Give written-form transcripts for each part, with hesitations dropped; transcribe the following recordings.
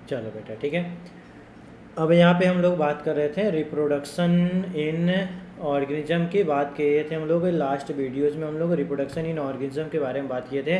चलो बेटा ठीक है। अब यहाँ पे हम लोग बात कर रहे थे रिप्रोडक्शन इन ऑर्गेनिज्म की बात किए थे हम लोग लास्ट वीडियोज़ में। हम लोग रिप्रोडक्शन इन ऑर्गेनिज्म के बारे में बात किए थे,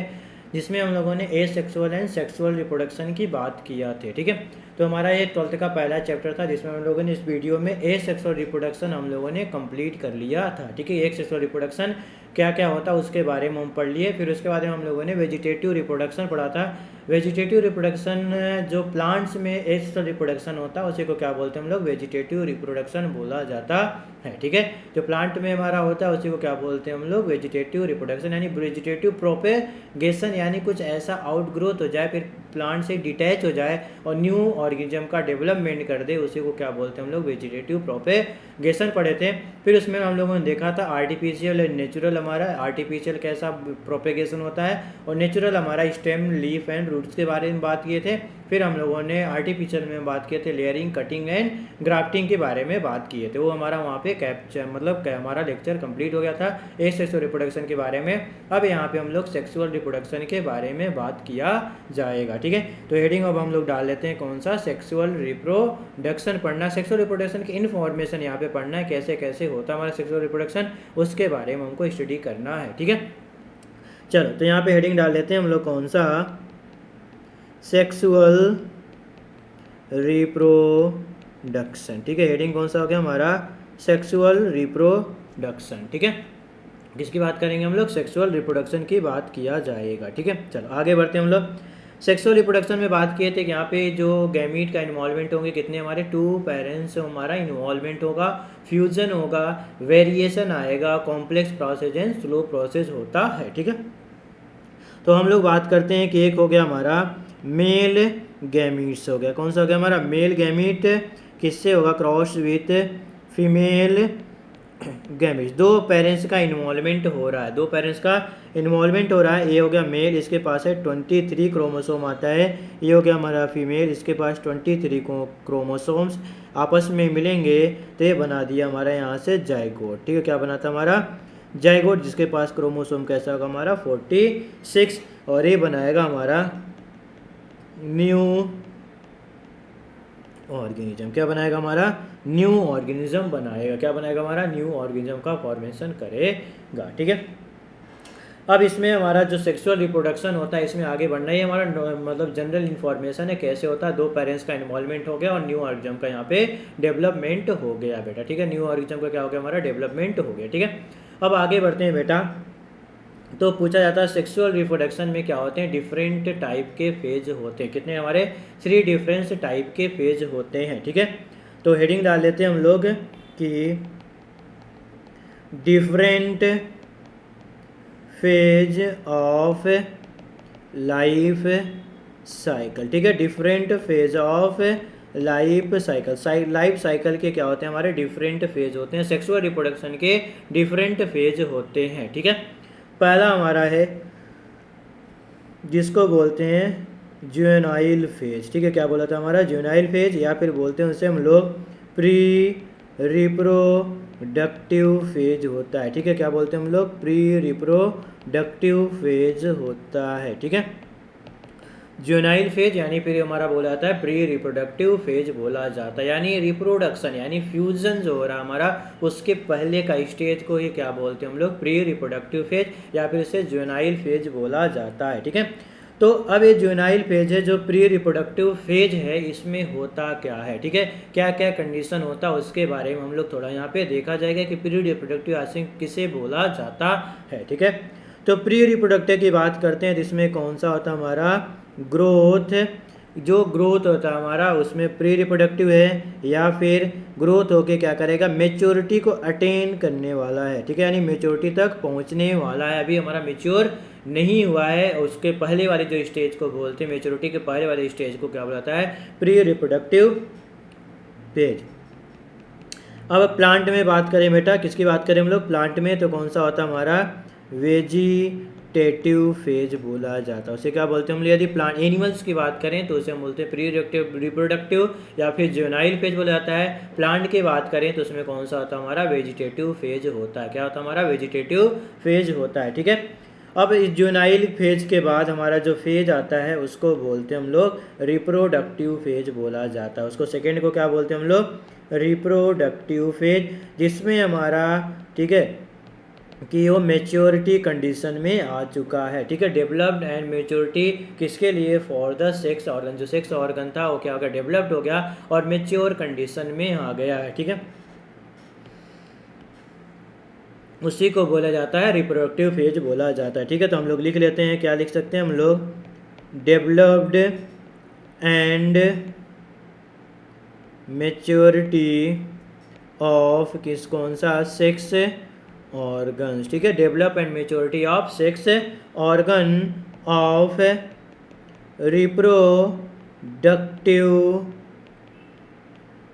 जिसमें हम लोगों ने एसेक्सुअल एंड सेक्सुअल रिप्रोडक्शन की बात किया थे। ठीक है, तो हमारा ये 12th का पहला चैप्टर था, जिसमें हम लोगों ने इस वीडियो में एसेक्सुअल रिप्रोडक्शन हम लोगों ने कंप्लीट कर लिया था। ठीक है, एसेक्सुअल रिप्रोडक्शन क्या क्या होता है उसके बारे में हम पढ़ लिए। फिर उसके बाद में हम लोगों ने वेजिटेटिव रिप्रोडक्शन पढ़ा था। वेजिटेटिव रिप्रोडक्शन जो प्लांट्स में एसेक्सुअल रिप्रोडक्शन होता है उसी को क्या बोलते हैं हम लोग, वेजिटेटिव रिप्रोडक्शन बोला जाता है। ठीक है, जो प्लांट में हमारा होता है उसी को क्या बोलते हैं हम लोग, वेजिटेटिव रिप्रोडक्शन। यानी वेजिटेटिव प्रोपेगेशन, यानी कुछ ऐसा आउटग्रोथ हो जाए, फिर प्लांट से डिटैच हो जाए और न्यू ऑर्गेनिज्म का डेवलपमेंट कर दे, उसी को क्या बोलते हैं हम लोग, वेजिटेटिव प्रोपेगेशन पढ़े थे। फिर उसमें हम लोगों ने देखा था आर्टिफिशियल एंड नेचुरल। हमारा आर्टिफिशियल कैसा प्रोपेगेशन होता है और नेचुरल हमारा स्टेम, लीफ एंड रूट्स के बारे में बात किए थे। फिर हम लोगों ने आर्टिफिशियल में बात किए थे लेयरिंग, कटिंग एंड ग्राफ्टिंग के बारे में बात किए थे। वो हमारा वहाँ पे कैप्चर मतलब हमारा लेक्चर कंप्लीट हो गया था एसेक्सुअल रिप्रोडक्शन के बारे में। अब यहाँ पे हम लोग सेक्सुअल रिप्रोडक्शन के बारे में बात किया जाएगा। ठीक है, तो हेडिंग अब हम लोग डाल लेते हैं कौन सा, सेक्सुअल रिप्रोडक्शन पढ़ना। सेक्सुअल रिप्रोडक्शन की इन्फॉर्मेशन यहाँ पे पढ़ना है, कैसे कैसे होता है हमारा सेक्सुअल रिप्रोडक्शन, उसके बारे में हमको स्टडी करना है। ठीक है, चलो तो यहाँ पे हेडिंग डाल लेते हैं हम लोग कौन सा, सेक्सुअल रिप्रोडक्शन। ठीक है, हेडिंग कौन सा हो गया हमारा, सेक्सुअल रिप्रोडक्शन। ठीक है, किसकी बात करेंगे हम लोग, सेक्सुअल रिप्रोडक्शन की बात किया जाएगा। ठीक है, चलो आगे बढ़ते हैं हम लोग। सेक्सुअल रिप्रोडक्शन में बात किए थे कि यहाँ पे जो गैमीट का इन्वॉल्वमेंट होंगे कितने, हमारे 2 पेरेंट्स हमारा इन्वॉल्वमेंट होगा, फ्यूजन होगा, वेरिएशन आएगा, complex process and slow process होता है। ठीक है, तो हम लोग बात करते हैं कि एक हो गया हमारा मेल गैमीट्स हो गया, कौन सा हो गया हमारा, मेल गैमीट किससे होगा, cross with female gametes. 2 parents का इन्वॉल्वमेंट हो रहा है, 2 पेरेंट्स का इन्वॉल्वमेंट हो रहा है। ये हो गया मेल, इसके पास है 23 क्रोमोसोम आता है। ये हो गया हमारा फीमेल, इसके पास 23 क्रोमोसोम्स आपस में मिलेंगे तो ये बना दिया हमारा यहाँ से जाइगोट। ठीक है, क्या बनाता हमारा, जाइगोट, जिसके पास क्रोमोसोम कैसा होगा हमारा 46, और ये बनाएगा हमारा न्यू ऑर्गेनिज्म। क्या बनाएगा हमारा, न्यू ऑर्गेनिज्म बनाएगा। क्या बनाएगा हमारा, न्यू ऑर्गेनिज्म का फॉर्मेशन करेगा। ठीक है, अब इसमें हमारा जो सेक्सुअल रिप्रोडक्शन होता है इसमें आगे बढ़ना ही हमारा मतलब जनरल इन्फॉर्मेशन है, कैसे होता है, 2 पेरेंट्स का इन्वॉल्वमेंट हो गया और न्यू ऑर्गेनिज्म का यहाँ पे डेवलपमेंट हो गया बेटा। ठीक है, न्यू ऑर्गेनिज्म का क्या हो गया हमारा, डेवलपमेंट हो गया। ठीक है, अब आगे बढ़ते हैं बेटा। तो पूछा जाता है सेक्सुअल रिप्रोडक्शन में क्या होते हैं, डिफरेंट टाइप के फेज होते हैं, कितने हमारे 3 डिफरेंट टाइप के फेज होते हैं। ठीक है, तो हेडिंग डाल लेते हैं हम लोग कि different phase of life cycle. ठीक है, different phase of life cycle, life cycle के क्या होते हैं हमारे, डिफरेंट फेज होते हैं। सेक्सुअल रिप्रोडक्शन के डिफरेंट फेज होते हैं। ठीक है, पहला हमारा है जिसको बोलते हैं जुवेनाइल फेज। ठीक है, क्या बोला था हमारा, जुवेनाइल फेज, या फिर बोलते हैं उसे हम लोग प्री रिप्रोडक्टिव फेज होता है। ठीक है, क्या बोलते हैं हम लोग, प्री रिप्रोडक्टिव फेज होता है। ठीक है, जुवेनाइल फेज यानी फिर हमारा बोला जाता है प्री रिप्रोडक्टिव फेज बोला जाता है, यानी रिप्रोडक्शन यानी फ्यूजन जो हो रहा है हमारा उसके पहले का स्टेज को ही क्या बोलते हैं हम लोग, प्री रिप्रोडक्टिव फेज या फिर इसे जुवेनाइल फेज बोला जाता है। ठीक है, तो अब ये जुवेनाइल फेज है जो प्री रिप्रोडक्टिव फेज है, इसमें होता क्या है। ठीक है, क्या क्या कंडीशन होता है उसके बारे में हम लोग थोड़ा यहाँ पे देखा जाएगा कि प्री रिप्रोडक्टिव आसिंग किसे बोला जाता है। ठीक है, तो प्री रिप्रोडक्टिव की बात करते हैं, जिसमें कौन सा होता है हमारा, ग्रोथ। जो ग्रोथ होता है हमारा उसमें प्री रिप्रोडक्टिव है, या फिर ग्रोथ होके क्या करेगा, मेच्योरिटी को अटेन करने वाला है। ठीक है, यानी मेच्योरिटी तक पहुंचने वाला है, अभी हमारा मेच्योर नहीं हुआ है, उसके पहले वाले जो स्टेज को बोलते हैं, मेच्योरिटी के पहले वाले स्टेज को क्या बोलता है, प्री रिप्रोडक्टिव फेज। अब प्लांट में बात करें बेटा, किसकी बात करें हम लोग, प्लांट में, तो कौन सा होता है हमारा, वेजिटेटिव फेज बोला जाता है। उसे क्या बोलते हैं हम लोग, यदि प्लांट एनिमल्स की बात करें तो उसे हम बोलते हैं प्री रिप्रोडक्टिव या फिर जुवेनाइल फेज बोला जाता है। प्लांट की बात करें तो उसमें कौन सा होता है हमारा, वेजिटेटिव फेज होता है। क्या होता है हमारा, वेजिटेटिव फेज होता है। ठीक है, अब इस जुनाइल फेज के बाद हमारा जो फेज आता है उसको बोलते हैं हम लोग रिप्रोडक्टिव फेज बोला जाता है। उसको सेकेंड को क्या बोलते हैं हम लोग? रिप्रोडक्टिव फेज, जिसमें हमारा ठीक है कि वो मेच्योरिटी कंडीशन में आ चुका है। ठीक है, डेवलप्ड एंड मेच्योरिटी किसके लिए? For the sex organ. जो सेक्स ऑर्गन था वो क्या हो गया? डेवलप्ड हो गया और मेच्योर कंडीशन में आ गया है। ठीक है, उसी को बोला जाता है रिप्रोडक्टिव फेज बोला जाता है। ठीक है, तो हम लोग लिख लेते हैं, क्या लिख सकते हैं हम लोग? डेवलप्ड एंड मेच्योरिटी ऑफ किस कौन सा? Sex organs. ठीक है, develop and maturity of sex organ of reproductive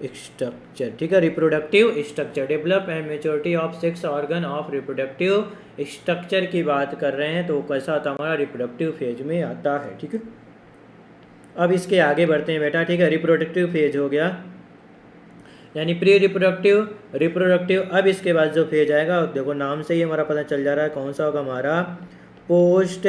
structure. ठीक है, reproductive structure, develop and maturity of sex organ of reproductive structure की बात कर रहे हैं, तो कैसा आता है? हमारा रिप्रोडक्टिव फेज में आता है। ठीक है, अब इसके आगे बढ़ते हैं बेटा। ठीक है, रिप्रोडक्टिव फेज हो गया, यानी प्री रिप्रोडक्टिव, रिप्रोडक्टिव। अब इसके बाद जो फेज आएगा, देखो नाम से ही हमारा पता चल जा रहा है कौन सा होगा हमारा? पोस्ट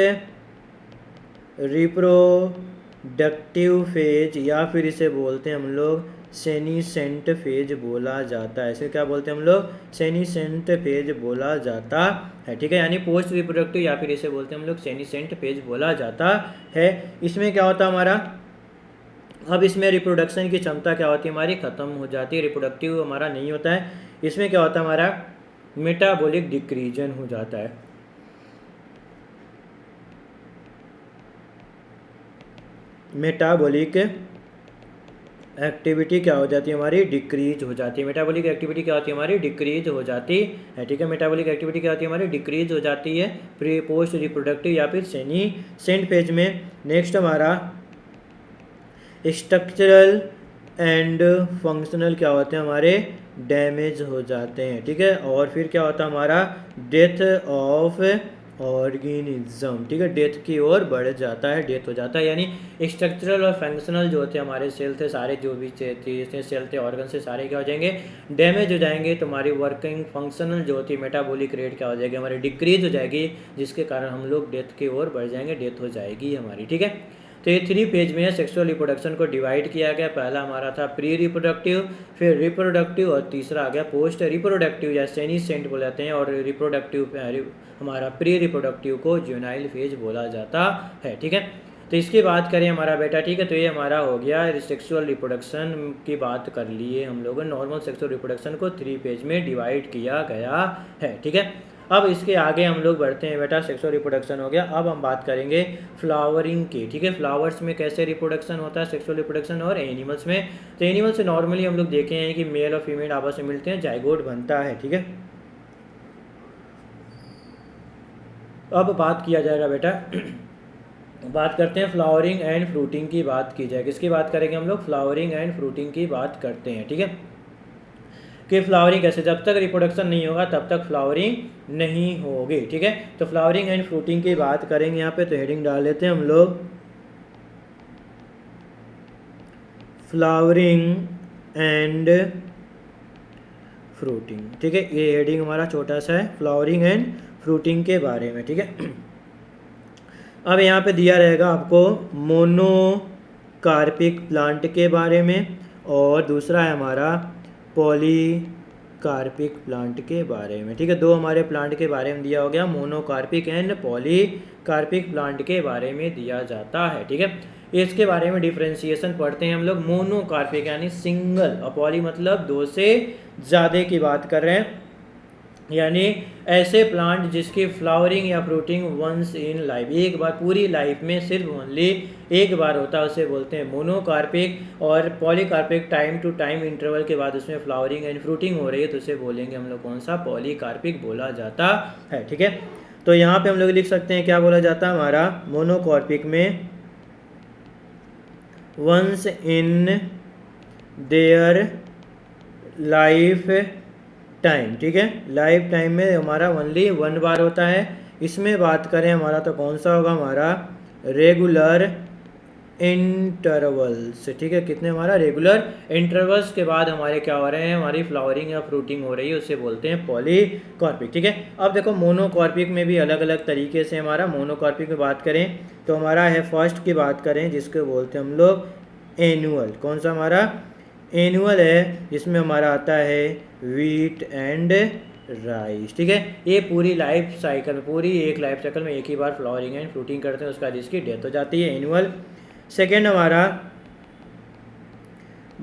रिप्रोडक्टिव फेज, या फिर इसे बोलते हैं हम लोग सेनीसेंट फेज बोला जाता है। इसे क्या बोलते हैं हम लोग? सेनीसेंट फेज बोला जाता है। ठीक है, यानी पोस्ट रिप्रोडक्टिव या फिर इसे बोलते हैं हम लोग सेनीसेंट फेज बोला जाता है। इसमें क्या होता है हमारा? अब इसमें रिप्रोडक्शन की क्षमता क्या होती है हमारी? खत्म हो जाती है, रिप्रोडक्टिव हमारा नहीं होता है। इसमें क्या होता है हमारा? मेटाबॉलिक डिक्रीजन हो जाता है। मेटाबॉलिक एक्टिविटी क्या हो जाती है हमारी? डिक्रीज हो जाती है। मेटाबॉलिक एक्टिविटी क्या होती है हमारी? डिक्रीज हो जाती है। ठीक है, मेटाबॉलिक एक्टिविटी क्या होती है हमारी? डिक्रीज हो जाती है प्री पोस्ट रिप्रोडक्टिव या फिर सेनीसेंट फेज में। नेक्स्ट हमारा स्ट्रक्चरल एंड फंक्शनल क्या होते हैं हमारे? डैमेज हो जाते हैं। ठीक है, और फिर क्या होता है हमारा? Death of organism. ठीक है, डेथ की ओर बढ़ जाता है, डेथ हो जाता है। यानी स्ट्रक्चरल और फंक्शनल जो होते हैं हमारे सेल थे सारे, जो भी सेल थे ऑर्गन से सारे क्या हो जाएंगे? डैमेज हो जाएंगे। तो हमारी वर्किंग फंक्शनल जो होती है मेटाबॉलिक रेट क्या हो जाएगी हमारी? डिक्रीज हो जाएगी, जिसके कारण हम लोग डेथ की ओर बढ़ जाएंगे, डेथ हो जाएगी हमारी। ठीक है, तो ये 3 फेज में है सेक्सुअल रिप्रोडक्शन को डिवाइड किया गया। पहला हमारा था प्री रिप्रोडक्टिव, फिर रिप्रोडक्टिव, और तीसरा आ गया पोस्ट रिप्रोडक्टिव या सेनीसेंट बोले जाते हैं। और रिप्रोडक्टिव हमारा प्री रिप्रोडक्टिव को जुवेनाइल फेज बोला जाता है। ठीक है, तो इसकी बात करें हमारा बेटा। ठीक है, तो ये हमारा हो गया सेक्सुअल रिप्रोडक्शन की बात कर लिए हम लोगों। नॉर्मल सेक्सुअल रिप्रोडक्शन को 3 फेज में डिवाइड किया गया है। ठीक है, अब इसके आगे हम लोग बढ़ते हैं बेटा। सेक्सुअल रिप्रोडक्शन हो गया, अब हम बात करेंगे फ्लावरिंग की। ठीक है, फ्लावर्स में कैसे रिप्रोडक्शन होता है सेक्सुअल रिप्रोडक्शन, और एनिमल्स में। तो एनिमल्स से नॉर्मली हम लोग देखे हैं कि मेल और फीमेल आपस में मिलते हैं, जाइगोट बनता है। ठीक है, अब बात किया जाएगा बेटा, बात करते हैं फ्लावरिंग एंड फ्रूटिंग की बात की जाए। किसकी बात करेंगे हम लोग? फ्लावरिंग एंड फ्रूटिंग की बात करते हैं। ठीक है, कि फ्लावरिंग कैसे? जब तक रिप्रोडक्शन नहीं होगा तब तक फ्लावरिंग नहीं होगी। ठीक है, तो फ्लावरिंग एंड फ्रूटिंग की बात करेंगे यहाँ पे, तो हेडिंग डाल लेते हैं हम लोग फ्लावरिंग एंड फ्रूटिंग। ठीक है, ये हेडिंग हमारा छोटा सा है, फ्लावरिंग एंड फ्रूटिंग के बारे में। ठीक है, अब यहाँ पे दिया रहेगा आपको मोनोकार्पिक प्लांट के बारे में, और दूसरा है हमारा पॉलीकार्पिक प्लांट के बारे में। ठीक है, दो हमारे प्लांट के बारे में दिया हो गया, मोनोकार्पिक एंड पॉलीकार्पिक प्लांट के बारे में दिया जाता है। ठीक है, इसके बारे में डिफ्रेंशिएशन पढ़ते हैं हम लोग। मोनोकार्पिक यानी सिंगल, और पॉली मतलब 2 से ज़्यादा की बात कर रहे हैं, यानी ऐसे प्लांट जिसकी फ्लावरिंग या फ्रूटिंग वंस इन लाइफ, एक बार पूरी लाइफ में सिर्फ ओनली एक बार होता है, उसे बोलते हैं मोनोकार्पिक। और polycarpic time to time interval के बाद उसमें फ्लावरिंग एंड फ्रूटिंग हो रही है, तो उसे बोलेंगे हम लोग कौन सा? पॉलीकार्पिक बोला जाता है। ठीक है, तो यहाँ पे हम लोग लिख सकते हैं क्या बोला जाता है हमारा? मोनोकार्पिक में once in their life time. ठीक है, लाइफ टाइम में हमारा ओनली 1 बार होता है। इसमें बात करें हमारा तो कौन सा होगा हमारा? रेगुलर इंटरवल्स, ठीक है, कितने हमारा रेगुलर इंटरवल्स के बाद हमारे क्या हो रहे हैं, हमारी फ्लावरिंग या फ्रूटिंग हो रही है, उससे बोलते हैं पॉलीकार्पिक, ठीक है। अब देखो मोनोकार्पिक में भी अलग अलग तरीके से हमारा मोनोकार्पिक में बात करें तो हमारा है फर्स्ट की बात करें जिसको बोलते हैं हम लोग एनुअल। कौन सा हमारा एनुअल है, जिसमें हमारा आता है वीट एंड राइस, ठीक है। ये पूरी लाइफ साइकिल, पूरी एक लाइफ साइकिल में एक ही बार फ्लावरिंग एंड फ्रूटिंग करते हैं, उसका जिसकी डेथ हो जाती है, एनुअल। सेकेंड हमारा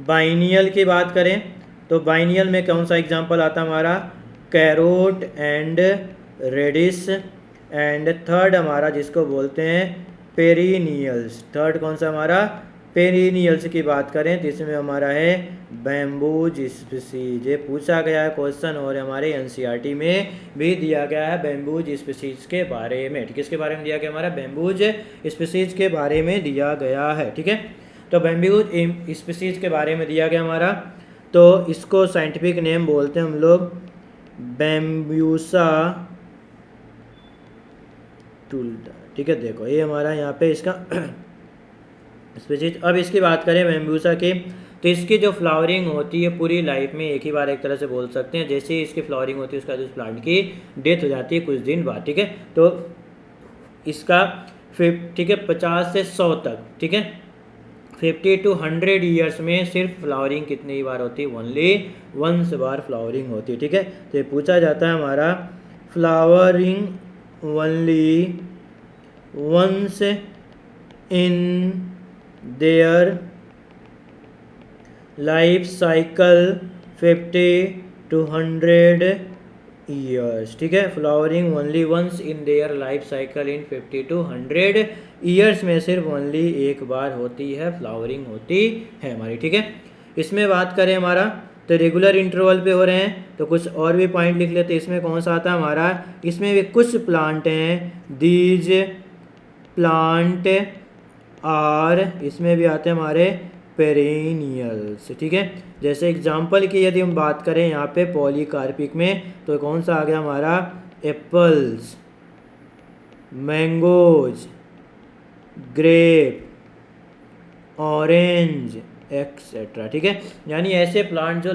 बाइनियल की बात करें तो बाइनियल में कौन सा एग्जाम्पल आता है हमारा, carrot and radish. And third हमारा जिसको बोलते हैं पेरिनियल्स, थर्ड कौन सा हमारा पेरिनियल्स की बात करें तो इसमें हमारा है बैम्बूज स्पीसीज। ये पूछा गया है क्वेश्चन और हमारे एनसीईआरटी में भी दिया गया है बैम्बूज स्पीसीज के बारे में, ठीक है। इसके बारे में दिया गया हमारा बैम्बूज स्पीसीज के बारे में दिया गया है, ठीक है। तो बैम्बूज स्पीसीज के बारे में दिया गया हमारा, तो इसको साइंटिफिक नेम बोलते हैं हम लोग बैम्ब्यूसा टुल्टा, ठीक है। देखो ये हमारा यहाँ पे इसका स्पीसीज। अब इसकी बात करें बैम्ब्यूसा की तो इसकी जो फ्लावरिंग होती है पूरी लाइफ में एक ही बार, एक तरह से बोल सकते हैं जैसे ही इसकी फ्लावरिंग होती है उसका जो प्लांट की डेथ हो जाती है कुछ दिन बाद, ठीक है। तो इसका ठीक है 50 से 100 तक, ठीक है, 50 to 100 ईयर्स में सिर्फ फ्लावरिंग कितनी बार होती है, ओनली वंस बार फ्लावरिंग होती है, ठीक है। तो ये पूछा जाता है हमारा flowering only once in their life cycle 50 to 100 years, ठीक है। Flowering only once in their life cycle in 50 to 100 years में सिर्फ ओनली एक बार होती है फ्लावरिंग होती है हमारी, ठीक है। इसमें बात करें हमारा तो रेगुलर इंटरवल पे हो रहे हैं तो कुछ और भी पॉइंट लिख लेते हैं। इसमें कौन सा आता है हमारा, इसमें भी कुछ प्लांट हैं, दीज प्लांट आर, इसमें भी आते हैं हमारे पेरेनियल्स, ठीक है। जैसे एग्जांपल की यदि हम बात करें यहाँ पे पॉलीकार्पिक में तो कौन सा आ गया हमारा, apples, mangoes, grape, orange etcetera, ठीक है। यानी ऐसे प्लांट जो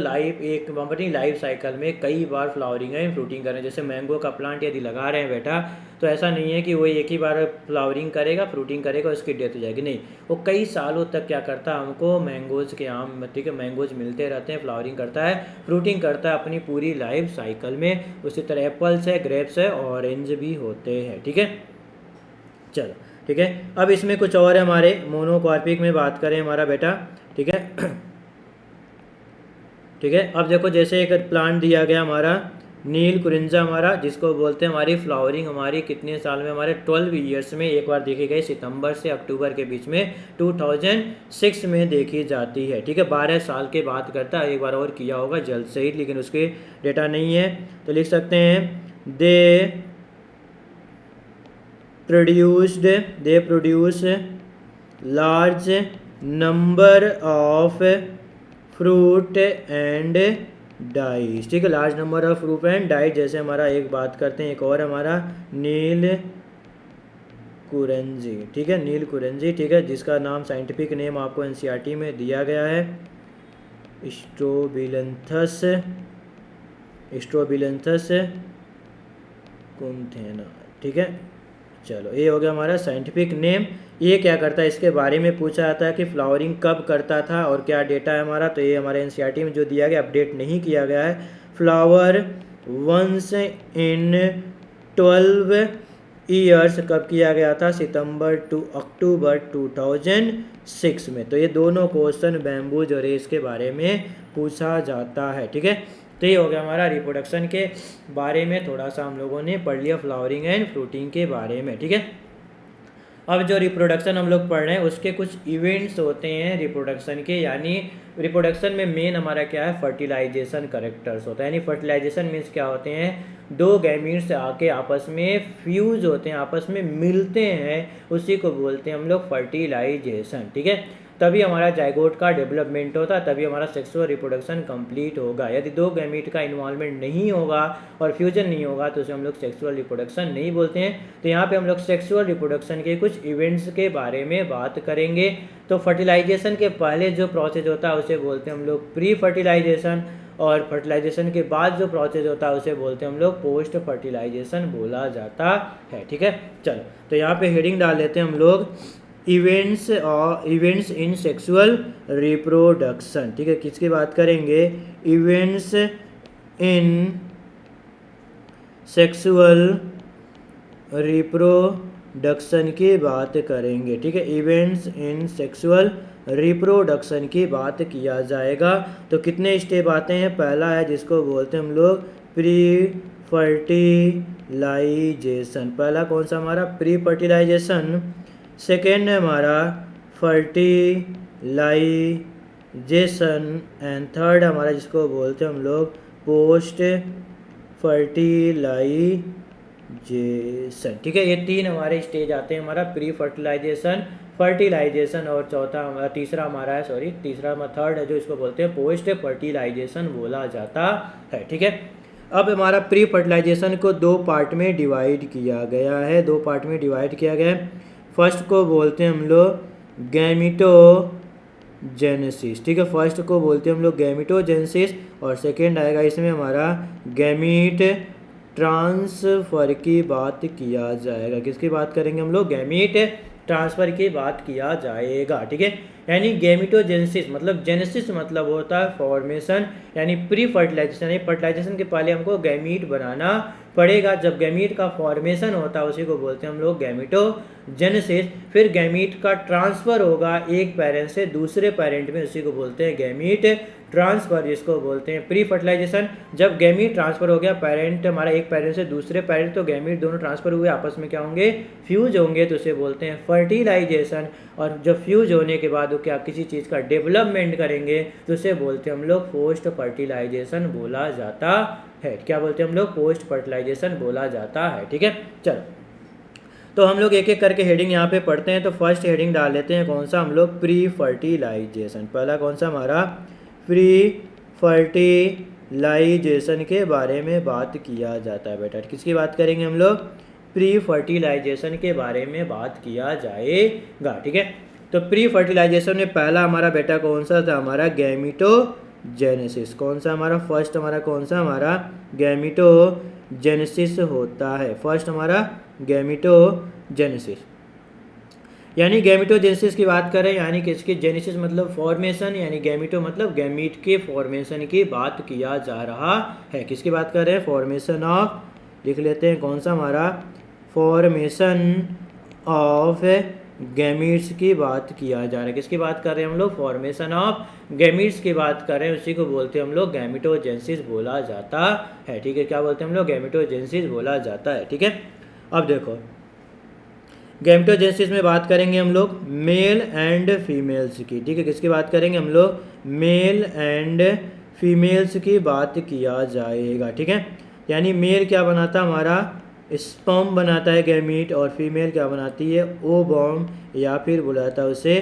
अपनी लाइफ साइकिल में कई बार फ्लावरिंग एंड फ्रूटिंग करें। जैसे मैंगो का प्लांट यदि लगा रहे हैं बेटा तो ऐसा नहीं है कि वो एक ही बार फ्लावरिंग करेगा फ्रूटिंग करेगा उसकी डेथ हो जाएगी, नहीं, वो कई सालों तक क्या करता है, हमको मैंगोज के आम, ठीक है, मैंगोज मिलते रहते हैं, फ्लावरिंग करता है, फ्रूटिंग करता है अपनी पूरी लाइफ साइकिल में। उसी तरह एप्पल्स है, ग्रेप्स है, ऑरेंज भी होते हैं, ठीक है। चलो ठीक है, अब इसमें कुछ और है हमारे मोनोकार्पिक में बात करें हमारा बेटा, ठीक है। ठीक है, अब देखो जैसे एक प्लांट दिया गया हमारा नील कुरिंजा हमारा, जिसको बोलते हैं हमारी फ्लावरिंग हमारी कितने साल में, हमारे 12 ईयर्स में एक बार देखी गई, सितंबर से अक्टूबर के बीच में 2006 में देखी जाती है, ठीक है। 12 साल के बाद करता है, एक बार और किया होगा जल्द से ही, लेकिन उसके डेटा नहीं है, तो लिख सकते हैं they produce large number of fruit and dies, ठीक है, large number of fruit and dies. जैसे हमारा एक बात करते हैं, एक और हमारा नील कुरेंजी, ठीक है, नील कुरेंजी, ठीक है, जिसका नाम साइंटिफिक नेम आपको एनसीईआरटी में दिया गया है स्ट्रोबिलंथस कुंथेना, ठीक है। चलो ये हो गया हमारा साइंटिफिक नेम। ये क्या करता है, इसके बारे में पूछा जाता है कि फ्लावरिंग कब करता था और क्या डेटा है हमारा, तो ये हमारे एनसीईआरटी में जो दिया गया, अपडेट नहीं किया गया है। फ्लावर वंस इन 12 ईयर्स कब किया गया था, सितंबर टू अक्टूबर 2006 में। तो ये दोनों क्वेश्चन बैम्बूज और इसके बारे में पूछा जाता है, ठीक है। तो ये हो गया हमारा रिप्रोडक्शन के बारे में, थोड़ा सा हम लोगों ने पढ़ लिया फ्लावरिंग एंड फ्रूटिंग के बारे में, ठीक है। अब जो रिप्रोडक्शन हम लोग पढ़ रहे हैं उसके कुछ इवेंट्स होते हैं रिप्रोडक्शन के, यानी रिप्रोडक्शन में मेन हमारा क्या है, फर्टिलाइजेशन करेक्टर्स होता है। यानी फर्टिलाइजेशन मीन्स क्या होते हैं, दो गैमीट्स आके आपस में फ्यूज होते हैं, आपस में मिलते हैं, उसी को बोलते हैं हम लोग फर्टिलाइजेशन, ठीक है। तभी हमारा जाइगोट का डेवलपमेंट होता है, तभी हमारा सेक्सुअल रिप्रोडक्शन कंप्लीट होगा। यदि दो गैमीट का इन्वॉल्वमेंट नहीं होगा और फ्यूजन नहीं होगा तो उसे हम लोग सेक्सुअल रिप्रोडक्शन नहीं बोलते हैं। तो यहाँ पे हम लोग सेक्सुअल रिप्रोडक्शन के कुछ इवेंट्स के बारे में बात करेंगे। तो फर्टिलाइजेशन के पहले जो प्रोसेस होता है उसे बोलते हैं हम लोग प्री फर्टिलाइजेशन, और फर्टिलाइजेशन के बाद जो प्रोसेस होता है उसे बोलते हैं हम लोग पोस्ट फर्टिलाइजेशन बोला जाता है। ठीक है, चलो तो यहाँ पे हेडिंग डाल लेते हैं हम लोग इवेंट्स इन सेक्सुअल रिप्रोडक्शन। ठीक है, किसकी बात करेंगे? इवेंट्स इन सेक्सुअल रिप्रोडक्शन की बात करेंगे। ठीक है, इवेंट्स इन सेक्सुअल रिप्रोडक्शन की बात किया जाएगा। तो कितने स्टेप आते हैं? पहला है जिसको बोलते हैं हम लोग प्री फर्टिलाइजेशन। पहला कौन सा हमारा? Pre fertilisation. सेकेंड है हमारा फर्टिलाइजेशन एंड थर्ड हमारा जिसको बोलते हैं हम लोग पोस्ट फर्टिलाइजेशन। ठीक है, ये तीन हमारे स्टेज आते हैं, हमारा प्री फर्टिलाइजेशन, फर्टिलाइजेशन और तीसरा थर्ड है जो इसको बोलते हैं पोस्ट फर्टिलाइजेशन बोला जाता है। ठीक है, अब हमारा प्री फर्टिलाइजेशन को दो पार्ट में डिवाइड किया गया है, फर्स्ट को बोलते हैं हम लोग गैमीटोजेनेसिस। ठीक है, फर्स्ट को बोलते हैं हम लोग गैमीटोजेनेसिस और सेकेंड आएगा इसमें हमारा गैमीट ट्रांसफर की बात किया जाएगा। किसकी बात करेंगे हम लोग? गैमीट ट्रांसफर की बात किया जाएगा। ठीक है, यानी गैमीटोजेनेसिस मतलब जेनेसिस मतलब होता है फॉर्मेशन, यानी प्री फर्टिलाइजेशन, यानी फर्टिलाइजेशन के पहले हमको गैमीट बनाना पड़ेगा। जब गैमीट का फॉर्मेशन होता है उसी को बोलते हैं हम लोग गैमीटोजेनेसिस। फिर गैमीट का ट्रांसफर होगा एक पेरेंट से दूसरे पेरेंट में, उसी को बोलते हैं गैमीट ट्रांसफर, जिसको बोलते हैं प्री फर्टिलाइजेशन। जब गैमीट ट्रांसफर हो गया पेरेंट हमारा एक पेरेंट से दूसरे पेरेंट, तो गैमीट दोनों ट्रांसफर हुए आपस में क्या होंगे? फ्यूज होंगे, तो उसे बोलते हैं फर्टिलाइजेशन। और जब फ्यूज होने के बाद वो क्या किसी चीज़ का डेवलपमेंट करेंगे तो उसे बोलते हैं हम लोग पोस्ट फर्टिलाइजेशन बोला जाता है। क्या बोलते हैं हम लोग? पोस्ट फर्टिलाइजेशन बोला जाता है। ठीक है, चलो तो हम लोग एक एक करके हेडिंग यहाँ पे पढ़ते हैं। तो फर्स्ट हेडिंग डाल लेते हैं, कौन सा? हम लोग प्री फर्टिलाइजेशन। पहला कौन सा हमारा? प्री फर्टिलाइजेशन के बारे में बात किया जाता है बेटा। किसकी बात करेंगे हम लोग? प्री फर्टिलाइजेशन के बारे में बात किया जाएगा। ठीक है, तो प्री फर्टिलाइजेशन में पहला हमारा बेटा कौन सा था? हमारा गैमीटोजेनेसिस। कौन सा हमारा फर्स्ट हमारा कौन सा? हमारा गैमीटोजेनेसिस होता है, फर्स्ट हमारा गैमीटोजेनेसिस। यानी गैमीटोजेनेसिस की बात करें, यानी कि इसकी जेनेसिस मतलब फॉर्मेशन, यानी गैमीटो मतलब गैमीट के फॉर्मेशन की बात किया जा रहा है। किसकी बात कर रहे हैं? फॉर्मेशन ऑफ, लिख लेते हैं कौन सा हमारा? फॉर्मेशन ऑफ गैमीट्स की बात किया जा रहा है। किसकी बात कर रहे हैं हम लोग? फॉर्मेशन ऑफ गैमीट्स की बात कर रहे हैं, उसी को बोलते हैं हम लोग गैमीटोजेनेसिस बोला जाता है। ठीक है, क्या बोलते हैं हम लोग? गैमीटोजेनेसिस बोला जाता है। ठीक है, अब देखो गैमीटोजेनेसिस में बात करेंगे हम लोग मेल एंड फीमेल्स की। ठीक है, किसकी बात करेंगे हम लोग? मेल एंड फीमेल्स की बात किया जाएगा। ठीक है, यानी मेल क्या बनाता है? हमारा स्पर्म बनाता है गैमीट, और फीमेल क्या बनाती है? ओवम, या फिर बुलाता है उसे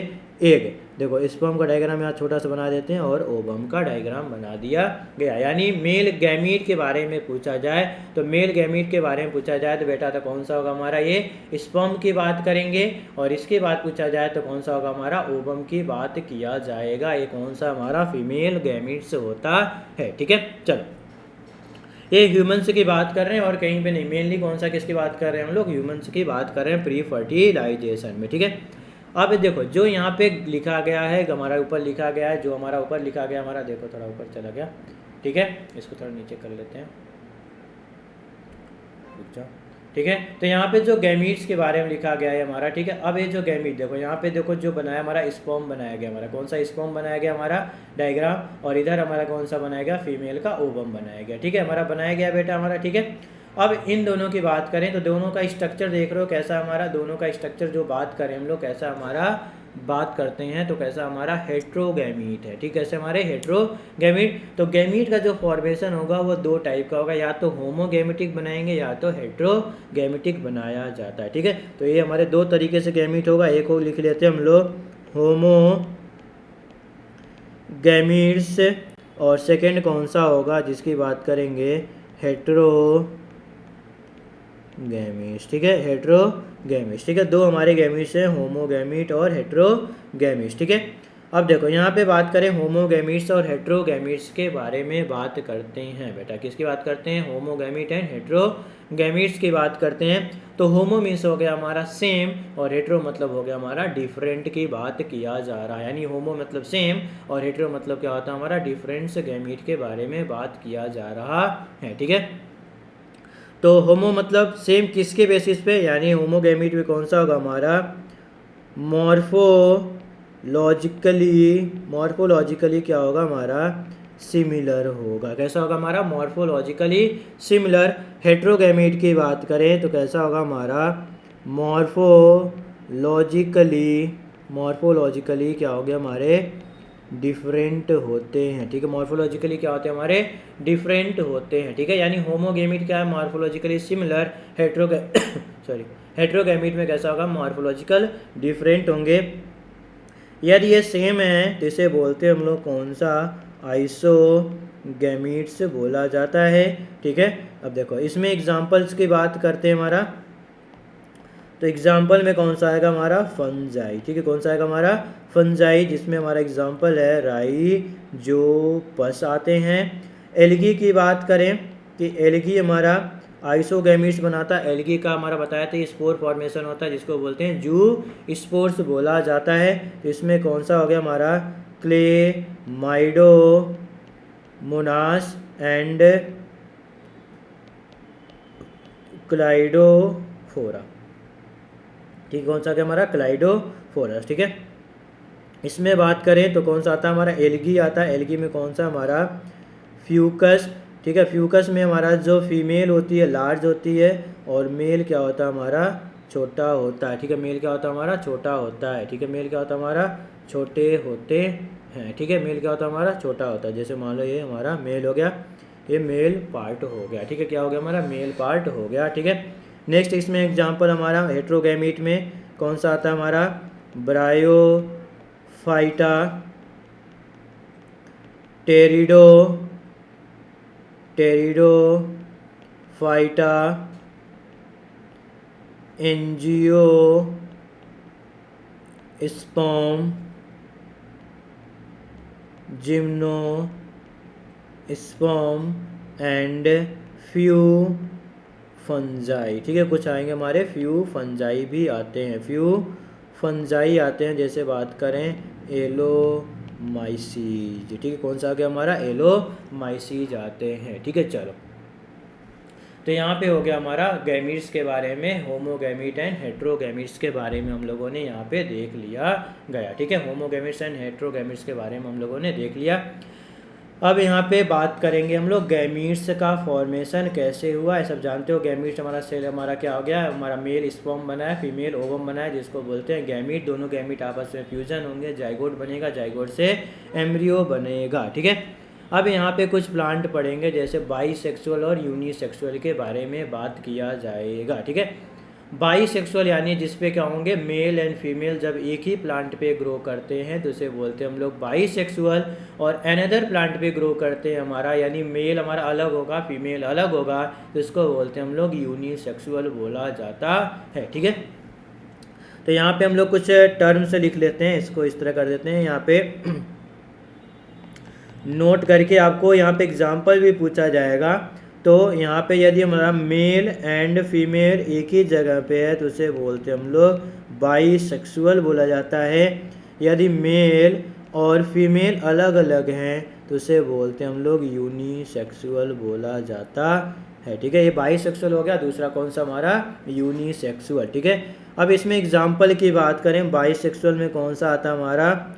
एग। देखो स्पर्म का डायग्राम यहाँ छोटा सा बना देते हैं और ओवम का डायग्राम बना दिया गया। यानी मेल गैमीट के बारे में पूछा जाए तो मेल गैमीट के बारे में पूछा जाए तो बेटा तो कौन सा होगा हमारा? ये स्पर्म की बात करेंगे, और इसके बाद पूछा जाए तो कौन सा होगा हमारा? ओवम की बात किया जाएगा। ये कौन सा हमारा? फीमेल गैमीट्स होता है। ठीक है, चलो ये ह्यूमंस की बात कर रहे हैं और कहीं पे नहीं, मेनली कौन सा किसकी बात कर रहे हैं हम लोग? ह्यूमंस की बात कर रहे हैं प्री फर्टिलाइजेशन में। ठीक है, अब देखो जो यहाँ पे लिखा गया है, हमारा ऊपर लिखा गया है, जो हमारा ऊपर लिखा गया हमारा, देखो थोड़ा ऊपर चला गया। ठीक है, इसको थोड़ा नीचे कर लेते हैं, रुक जाओ। ठीक है, तो यहाँ पे जो गैमीट्स के बारे में लिखा गया है हमारा। ठीक है, अब ये जो गैमीट देखो यहाँ पे देखो जो बनाया हमारा स्पर्म बनाया गया हमारा, कौन सा स्पर्म बनाया गया हमारा? डायग्राम, और इधर हमारा कौन सा बनाया गया? फीमेल का ओवम बनाया गया। ठीक है, हमारा बनाया गया बेटा हमारा। ठीक है, अब इन दोनों की बात करें तो दोनों का स्ट्रक्चर देख रहे हो कैसा हमारा? दोनों का स्ट्रक्चर जो बात करें हम लोग कैसा हमारा बात करते हैं तो कैसा हमारा? हेट्रोगैमीट है। ठीक है, कैसे हमारे? हेट्रोगैमीट। तो गैमीट का जो फॉर्मेशन होगा वो दो टाइप का होगा, या तो होमोगैमेटिक बनाएंगे या तो हेट्रोगैमेटिक बनाया जाता है। ठीक है, तो ये हमारे दो तरीके से गैमीट होगा। एक को लिख लेते हैं हम लोग होमोगैमेटिक गैमीट्स, और सेकंड कौन सा होगा जिसकी बात करेंगे, हेट्रोगैमीट्स। ठीक है, हेट्रोगैमीट्स। ठीक है, दो हमारे गैमीट्स हैं, होमोगैमीट और हेट्रोगैमीट्स। ठीक है, अब देखो यहाँ पे बात करें होमोगैमीट्स और हेट्रोगैमीट्स के बारे में बात करते हैं बेटा। किसकी बात करते हैं, होमोगैमीट एंड हेट्रोगैमीट्स की बात करते हैं। तो होमो मीन्स हो गया हमारा सेम, और हेट्रो मतलब हो गया हमारा डिफरेंट की बात किया जा रहा है। यानी होमो मतलब सेम और हेट्रो मतलब क्या होता है हमारा डिफरेंट्स गैमीट के बारे में बात किया जा रहा है। ठीक है, तो होमो मतलब सेम किसके बेसिस पे, यानी होमोगैमीट में कौन सा होगा हमारा, मॉर्फोलॉजिकली क्या होगा हमारा, सिमिलर होगा। कैसा होगा हमारा, मॉर्फोलॉजिकली सिमिलर। हेट्रोगैमीट की बात करें तो कैसा होगा हमारा, मॉर्फोलॉजिकली क्या हो गया हमारे, डिफरेंट होते हैं। ठीक है, मॉर्फोलॉजिकली क्या होते हैं हमारे, डिफरेंट होते हैं। ठीक है, यानी होमोगैमीट क्या है, मॉर्फोलॉजिकली सिमिलर। हेट्रोगैमीट में कैसा होगा, मॉर्फोलॉजिकल डिफरेंट होंगे। यदि ये सेम है तो इसे बोलते हैं हम लोग कौन सा, आइसोगैमीट्स बोला जाता है। ठीक है, अब देखो इसमें एग्जांपल्स की बात करते हैं हमारा, तो एग्जाम्पल में कौन सा आएगा हमारा, फंजाई। ठीक है, कौन सा आएगा हमारा, फंजाई, जिसमें हमारा एग्जाम्पल है राइजोपस आते हैं। एल्गी की बात करें कि एल्गी हमारा आइसोगैमीट्स बनाता है। एल्गी का हमारा बताया था स्पोर फॉर्मेशन होता है जिसको बोलते हैं जू स्पोर्स बोला जाता है। तो इसमें कौन सा हो गया हमारा, क्लेमाइडोमोनास एंड क्लाइडोफोरा। ठीक, कौन सा क्या हमारा, क्लाइडोफोरस। ठीक है, इसमें बात करें तो कौन सा आता है हमारा, एल्गी आता है। एल्गी में कौन सा हमारा, फ्यूकस। ठीक है, फ्यूकस में हमारा जो फीमेल होती है लार्ज होती है और मेल क्या होता है हमारा, छोटा होता है। ठीक है, मेल क्या होता है हमारा, छोटा होता है। ठीक है, मेल क्या होता है हमारा, छोटे होते हैं। ठीक है, मेल क्या होता है हमारा, छोटा होता है। जैसे मान लो ये हमारा मेल हो गया, ये मेल पार्ट हो गया। ठीक है, क्या हो गया हमारा, मेल पार्ट हो गया। ठीक है, नेक्स्ट इसमें एग्जांपल हमारा हेट्रोगैमीट में कौन सा आता है हमारा, bryophyta, pteridophyta, angiosperm, gymnosperm and few fungi. ठीक है, कुछ आएंगे हमारे फ्यू फंजाई भी आते हैं, फ्यू फंजाई आते हैं। जैसे बात करें एलोमाइसीज। ठीक है, कौन सा आ गया हमारा, एलोमाइसीज आते हैं। ठीक है, चलो तो यहाँ पे हो गया हमारा गैमीट्स के बारे में, होमोगैमीट एंड हेट्रोगैमीट्स के बारे में हम लोगों ने यहाँ पे देख लिया गया। ठीक है, होमोगैमीट्स एंड हेट्रोगैमीट्स के बारे में हम लोगों ने देख लिया। अब यहाँ पे बात करेंगे हम लोग गैमीट्स का फॉर्मेशन कैसे हुआ है। सब जानते हो गैमीट्स हमारा सेल हमारा क्या हो गया, हमारा मेल स्पर्म बना है, फीमेल ओवम बना है जिसको बोलते हैं गैमीट। दोनों गैमीट आपस में फ्यूजन होंगे, जाइगोट बनेगा, जाइगोट से एम्ब्रियो बनेगा। ठीक है, अब यहाँ पे कुछ प्लांट पढ़ेंगे जैसे बाईसेक्सुअल और यूनिसेक्सुअल के बारे में बात किया जाएगा। ठीक है, बाईसेक्सुअल यानी जिसपे क्या होंगे, मेल एंड फीमेल जब एक ही प्लांट पे ग्रो करते हैं तो उसे बोलते हैं हम लोग बाईसेक्सुअल। और अनदर प्लांट पे ग्रो करते हैं हमारा, यानी मेल हमारा अलग होगा फीमेल अलग होगा, तो इसको बोलते हैं हम लोग यूनिसेक्सुअल बोला जाता है। ठीक है, तो यहाँ पे हम लोग कुछ टर्म्स लिख लेते हैं, इसको इस तरह कर देते हैं यहाँ पे नोट करके, आपको यहाँ पे एग्जाम्पल भी पूछा जाएगा। तो यहाँ पे यदि हमारा मेल एंड फीमेल एक ही जगह पे है तो उसे बोलते हैं हम लोग बाईसेक्सुअल बोला जाता है। यदि मेल और फीमेल अलग अलग हैं तो उसे बोलते हैं हम लोग यूनिसेक्सुअल बोला जाता है। ठीक है, ये बाईसेक्सुअल हो गया, दूसरा कौन सा हमारा, यूनिसेक्सुअल। ठीक है, अब इसमें एग्जाम्पल की बात करें, बाईसेक्सुअल में कौन सा आता है हमारा,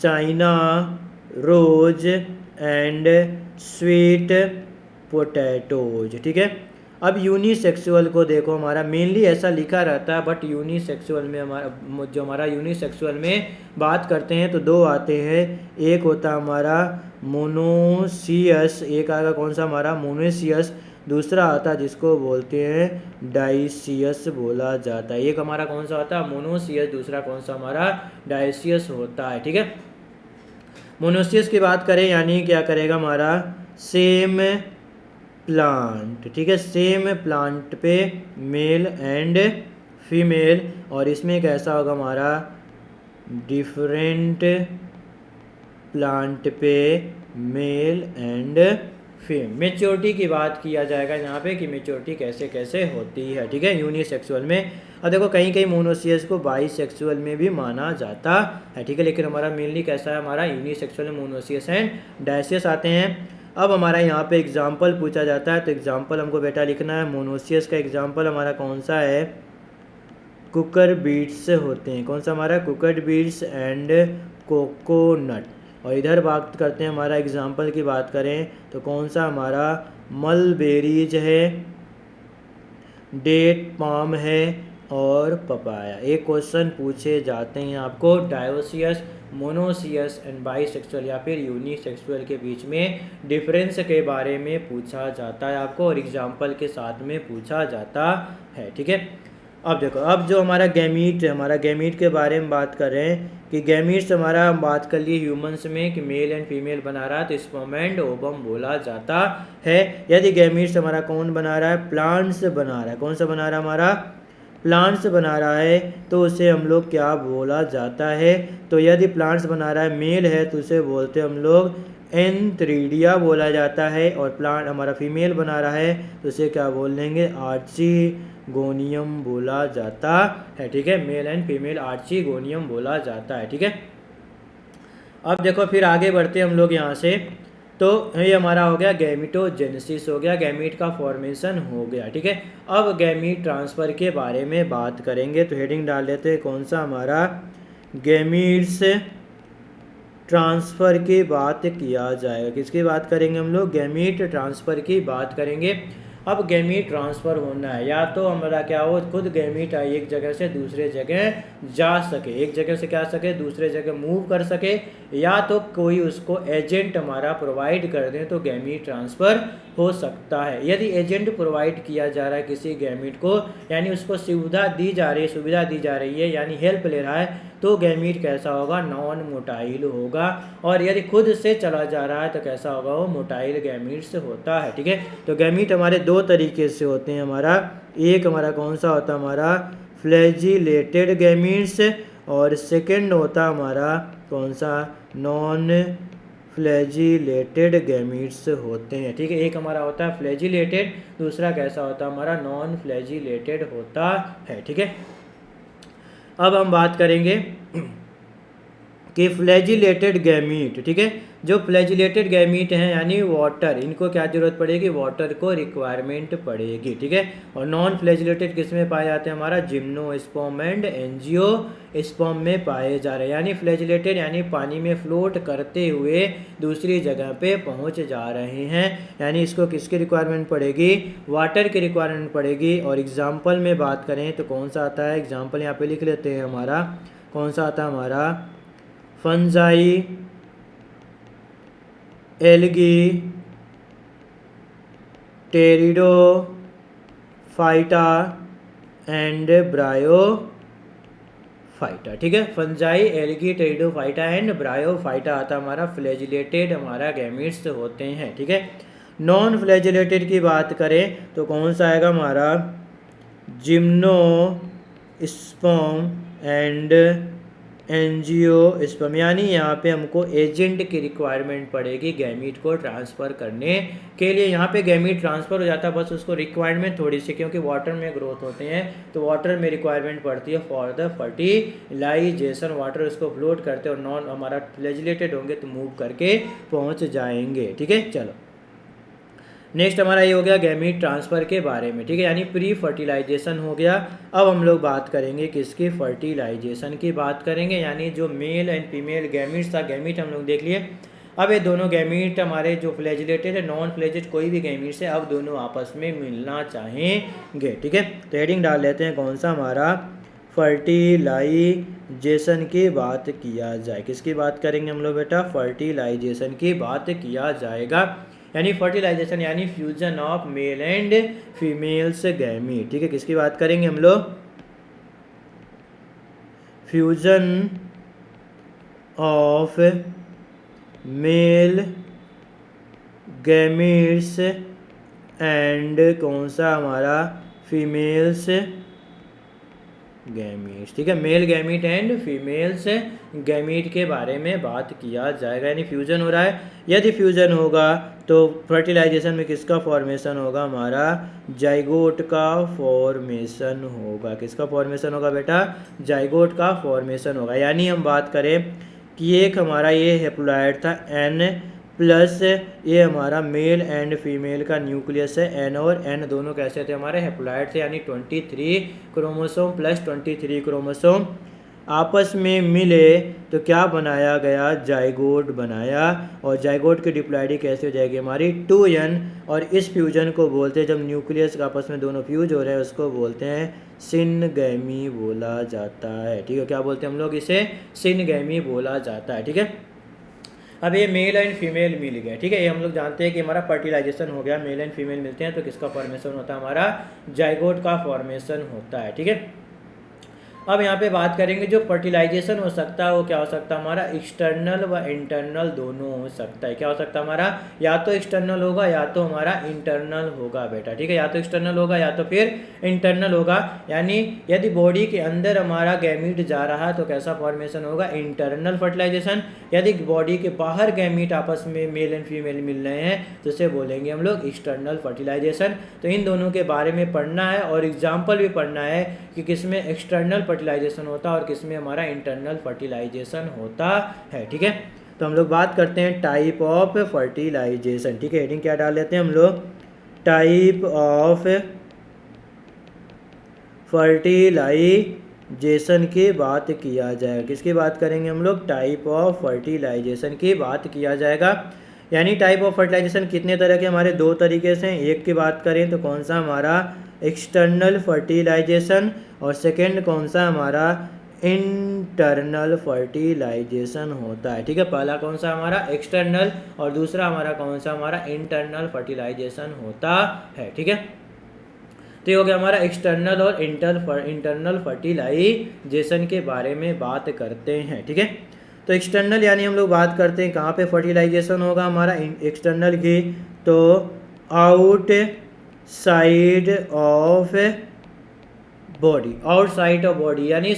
China rose and sweet potatoes. ठीक है, अब यूनिसेक्सुअल को देखो, हमारा मेनली ऐसा लिखा रहता है बट यूनिसेक्सुअल में हमारा जो हमारा यूनिसेक्सुअल में बात करते हैं तो दो आते हैं। एक होता है हमारा मोनोसियस, एक आएगा कौन सा हमारा, मोनोसियस। दूसरा आता है जिसको बोलते हैं डाइसियस बोला जाता है। एक हमारा कौन सा होता है, मोनोसियस, दूसरा कौन सा हमारा डाइसियस होता है। ठीक है, मोनोसियस की बात करें यानी क्या करेगा हमारा सेम प्लांट, ठीक है, सेम प्लांट पे मेल एंड फीमेल, और इसमें कैसा होगा हमारा डिफरेंट प्लांट पे मेल एंड फीमेल। मेच्योरिटी की बात किया जाएगा यहाँ पे कि मेच्योरिटी कैसे कैसे होती है, ठीक है, यूनिसेक्सुअल में। अब देखो कहीं कहीं मोनोसियस को बाईसेक्सुअल में भी माना जाता है, ठीक है, लेकिन हमारा मेनली कैसा है, हमारा यूनिसेक्सुअल में मोनोसियस एंड डायसियस आते हैं। अब हमारा यहाँ पे एग्जाम्पल पूछा जाता है, तो एग्जाम्पल हमको बेटा लिखना है। मोनोसियस का एग्जाम्पल हमारा कौन सा है, कुकर बीट्स होते हैं। कौन सा हमारा, कुकर बीट्स एंड कोकोनट। और इधर बात करते हैं हमारा एग्जाम्पल की बात करें तो कौन सा हमारा मलबेरीज है, डेट पाम है और पपाया। एक क्वेश्चन पूछे जाते हैं आपको डायोसियस, मोनोसियस एंड बाईसेक्सुअल या फिर यूनिसेक्सुअल के बीच में डिफरेंस के बारे में पूछा जाता है आपको, और एग्जाम्पल के साथ में पूछा जाता है, ठीक है। अब देखो, अब जो हमारा गैमीट है, हमारा गैमीट के बारे में बात कर रहे हैं कि गैमीट्स हमारा हम बात कर लिए ह्यूमंस में कि मेल एंड फीमेल बना रहा है तो स्पर्म एंड ओवम बोला जाता है। यदि गैमीट्स हमारा कौन बना रहा है, प्लांट्स बना रहा है। कौन सा बना रहा है, हमारा प्लांट्स बना रहा है, तो उसे हम लोग क्या बोला जाता है। तो यदि प्लांट्स बना रहा है, मेल है, तो उसे बोलते हम लोग एंथ्रीडिया बोला जाता है। और प्लांट हमारा फीमेल बना रहा है तो उसे क्या बोल देंगे, आर्चिगोनियम बोला जाता है, ठीक है, मेल एंड फीमेल आर्चिगोनियम बोला जाता है, ठीक है। अब देखो फिर आगे बढ़ते हम लोग यहाँ से, तो ये हमारा हो गया गैमिटोजेनेसिस, हो गया गैमीट का फॉर्मेशन हो गया, ठीक है। अब गैमीट ट्रांसफ़र के बारे में बात करेंगे, तो हेडिंग डाल देते हैं कौन सा हमारा गैमीट्स ट्रांसफ़र की बात किया जाएगा। किसकी बात करेंगे हम लोग, गैमीट ट्रांसफ़र की बात करेंगे। अब गैमीट ट्रांसफ़र होना है, या तो हमारा क्या हो, खुद गैमीट एक जगह से दूसरे जगह जा सके, एक जगह से क्या सके दूसरे जगह मूव कर सके, या तो कोई उसको एजेंट हमारा प्रोवाइड कर दें तो गैमीट ट्रांसफ़र हो सकता है। यदि एजेंट प्रोवाइड किया जा रहा है किसी गैमीट को, यानी उसको सुविधा दी जा रही है, यानी हेल्प ले रहा है, तो गैमीट कैसा होगा, नॉन मोटाइल होगा। और यदि खुद से चला जा रहा है तो कैसा होगा, वो मोटाइल गैमीट से होता है, ठीक है। तो गैमीट हमारे दो तरीके से होते हैं हमारा, एक हमारा कौन सा होता है, हमारा फ्लैजिलेटेड गैमीट्स, और सेकंड होता हमारा कौन सा, नॉन फ्लैजिलेटेड गैमीट्स होते हैं, ठीक है। एक हमारा होता है फ्लैजिलेटेड, दूसरा कैसा होता है हमारा, नॉन फ्लैजिलेटेड होता है, ठीक है। अब हम बात करेंगे कि फ्लैजिलेटेड गैमीट, ठीक है, जो फ्लैजिलेटेड गैमीट हैं यानी वाटर, इनको क्या जरूरत पड़ेगी, वाटर को रिक्वायरमेंट पड़ेगी, ठीक है। और नॉन फ्लैजिलेटेड किस में पाए जाते हैं, हमारा जिम्नोस्पर्म एंड एंजियोस्पर्म में पाए जा रहे हैं। यानी फ्लैजिलेटेड यानी पानी में फ्लोट करते हुए दूसरी जगह पे पहुंच जा रहे हैं, यानी इसको किसकी रिक्वायरमेंट पड़ेगी, वाटर की रिक्वायरमेंट पड़ेगी। और एग्जाम्पल में बात करें तो कौन सा आता है, एग्जाम्पल यहाँ पे लिख लेते हैं हमारा, कौन सा आता है हमारा, fungi, algae, pteridophyta and bryophyta, ठीक है। Fungi, algae, pteridophyta and bryophyta आता हमारा फ्लैजिलेटेड हमारा गैमीट्स होते हैं, ठीक है। नॉन फ्लैजिलेटेड की बात करें तो कौन सा आएगा हमारा, जिम्नोस्पर्म एंड एंजियोस्पर्म, यानी यहाँ पे हमको एजेंट की रिक्वायरमेंट पड़ेगी गैमीट को ट्रांसफ़र करने के लिए। यहाँ पे गैमीट ट्रांसफ़र हो जाता है, बस उसको रिक्वायरमेंट थोड़ी सी, क्योंकि वाटर में ग्रोथ होते हैं तो वाटर में रिक्वायरमेंट पड़ती है फॉर द फर्टिलाइजेशन, वाटर उसको फ्लोट करते हैं और नॉन हमारा फ्लैजिलेटेड होंगे तो मूव करके पहुँच जाएंगे, ठीक है। चलो नेक्स्ट हमारा ये हो गया गैमीट ट्रांसफ़र के बारे में, ठीक है, यानी प्री फर्टिलाइजेशन हो गया। अब हम लोग बात करेंगे किसकी, फर्टिलाइजेशन की बात करेंगे, यानी जो मेल एंड फीमेल गैमीट्स था, गैमीट हम लोग देख लिए। अब ये दोनों गैमीट हमारे जो फ्लैजिलेटेड है, नॉन फ्लैजिलेटेड कोई भी गैमीट्स है, अब दोनों आपस में मिलना चाहेंगे, ठीक है। तो हेडिंग डाल लेते हैं कौन सा हमारा, फर्टिलाइजेशन की बात किया जाए। किसकी बात करेंगे हम लोग बेटा, फर्टिलाइजेशन की बात किया जाएगा, यानी फर्टिलाइजेशन यानी fusion of male and females gamete, ठीक है। किसकी बात करेंगे हम लोग, fusion of male gametes and कौन सा हमारा फीमेल्स गैमीट्स। ठीक है, male gamete and females gamete के बारे में बात किया जाएगा, यानी फ्यूजन हो रहा है। यदि फ्यूजन होगा तो फर्टिलाइजेशन में किसका फॉर्मेशन होगा, हमारा जाइगोट का फॉर्मेशन होगा। किसका फॉर्मेशन होगा बेटा, जाइगोट का फॉर्मेशन होगा। यानी हम बात करें कि एक हमारा ये हेप्लॉइड था N प्लस ये हमारा मेल एंड फीमेल का न्यूक्लियस है, N और N दोनों कैसे थे, हमारे हेप्लॉइड थे, यानी 23 क्रोमोसोम प्लस 23 क्रोमोसोम आपस में मिले तो क्या बनाया गया, जाइगोट बनाया। और जाइगोट की डिप्लॉइडी कैसे हो जाएगी हमारी 2n, और इस फ्यूजन को बोलते हैं, जब न्यूक्लियस का आपस में दोनों फ्यूज हो रहे हैं उसको बोलते हैं सिनगैमी बोला जाता है। ठीक है, क्या बोलते हैं हम लोग इसे, सिनगैमी बोला जाता है। ठीक है, अब ये मेल एंड फीमेल मिल गए। ठीक है, ये हम लोग जानते हैं कि हमारा फर्टिलाइजेशन हो गया, मेल एंड फीमेल मिलते हैं तो किसका फॉर्मेशन होता है, हमारा जाइगोट का फॉर्मेशन होता है। ठीक है, अब यहाँ पे बात करेंगे जो फर्टिलाइजेशन हो सकता है वो क्या हो सकता है, हमारा एक्सटर्नल व इंटरनल दोनों हो सकता है। क्या हो सकता है हमारा, या तो एक्सटर्नल होगा या तो हमारा इंटरनल होगा बेटा। ठीक है, या तो एक्सटर्नल होगा या तो फिर इंटरनल होगा। यानी यदि बॉडी के अंदर हमारा गैमीट जा रहा है तो कैसा फॉर्मेशन होगा, इंटरनल फर्टिलाइजेशन। यदि बॉडी के बाहर गैमीट आपस में मेल एंड फीमेल मिल रहे हैं तो उसे बोलेंगे हम लोग एक्सटर्नल फर्टिलाइजेशन। तो इन दोनों के बारे में पढ़ना है और एग्जाम्पल भी पढ़ना है कि किसमें एक्सटर्नल फर्टिलाइजेशन होता है और किसमें हमारा इंटरनल फर्टिलाइजेशन होता है। ठीक है, तो हम लोग बात करते हैं टाइप ऑफ फर्टिलाइजेशन। ठीक है, हेडिंग क्या डाल लेते हैं हम लोग, टाइप ऑफ फर्टिलाइजेशन की बात किया जाएगा। किसकी बात करेंगे हम लोग, टाइप ऑफ फर्टिलाइजेशन की बात किया जाएगा। यानी टाइप ऑफ फर्टिलाइजेशन कितने तरह के, हमारे दो तरीके से हैं। एक की बात करें तो कौन सा, हमारा एक्सटर्नल फर्टिलाइजेशन, और सेकंड कौन सा, हमारा इंटरनल फर्टिलाइजेशन होता है। ठीक है, पहला कौन सा हमारा एक्सटर्नल और दूसरा हमारा कौन सा, हमारा इंटरनल फर्टिलाइजेशन होता है। ठीक है, तो ये हो गया हमारा एक्सटर्नल और इंटरनल फर्टिलाइजेशन के बारे में बात करते हैं। ठीक है, तो एक्सटर्नल यानी हम लोग बात करते हैं कहाँ पे फर्टिलाइजेशन होगा हमारा एक्सटर्नल की, तो out side of body, outside of body, यानी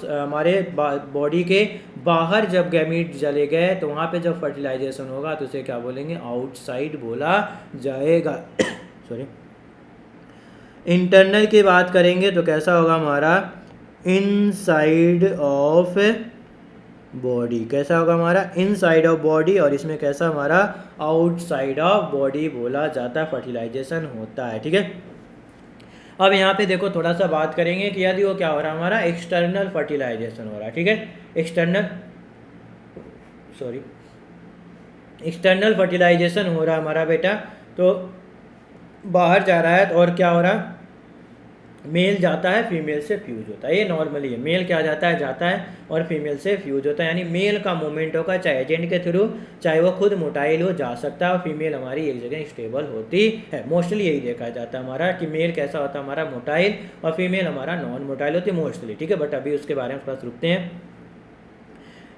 हमारे बॉडी के बाहर जब गैमीट चले गए तो वहाँ पे जब फर्टिलाइजेशन होगा तो उसे क्या बोलेंगे, आउटसाइड बोला जाएगा। सॉरी, इंटरनल की बात करेंगे तो कैसा होगा हमारा, इनसाइड ऑफ बॉडी। कैसा होगा हमारा, इनसाइड ऑफ बॉडी, और इसमें कैसा हमारा, आउटसाइड ऑफ बॉडी बोला जाता है, फर्टिलाइजेशन होता है। ठीक है, अब यहाँ पे देखो थोड़ा सा बात करेंगे कि यदि वो क्या हो रहा है, हमारा एक्सटर्नल फर्टिलाइजेशन हो रहा है। ठीक है, एक्सटर्नल फर्टिलाइजेशन हो रहा है हमारा बेटा, तो बाहर जा रहा है और क्या हो रहा है, मेल जाता है फीमेल से फ्यूज होता है। ये नॉर्मली है, मेल क्या जाता है और फीमेल से फ्यूज होता है। यानी मेल का मूवमेंट होगा चाहे एजेंट के थ्रू, चाहे वो खुद मोटाइल हो, जा सकता है, और फीमेल हमारी एक जगह स्टेबल होती है। मोस्टली यही देखा जाता है हमारा कि मेल कैसा होता है हमारा मोटाइल और फीमेल हमारा नॉन मोटाइल होती है मोस्टली। ठीक है, बट अभी उसके बारे में थोड़ा रुकते हैं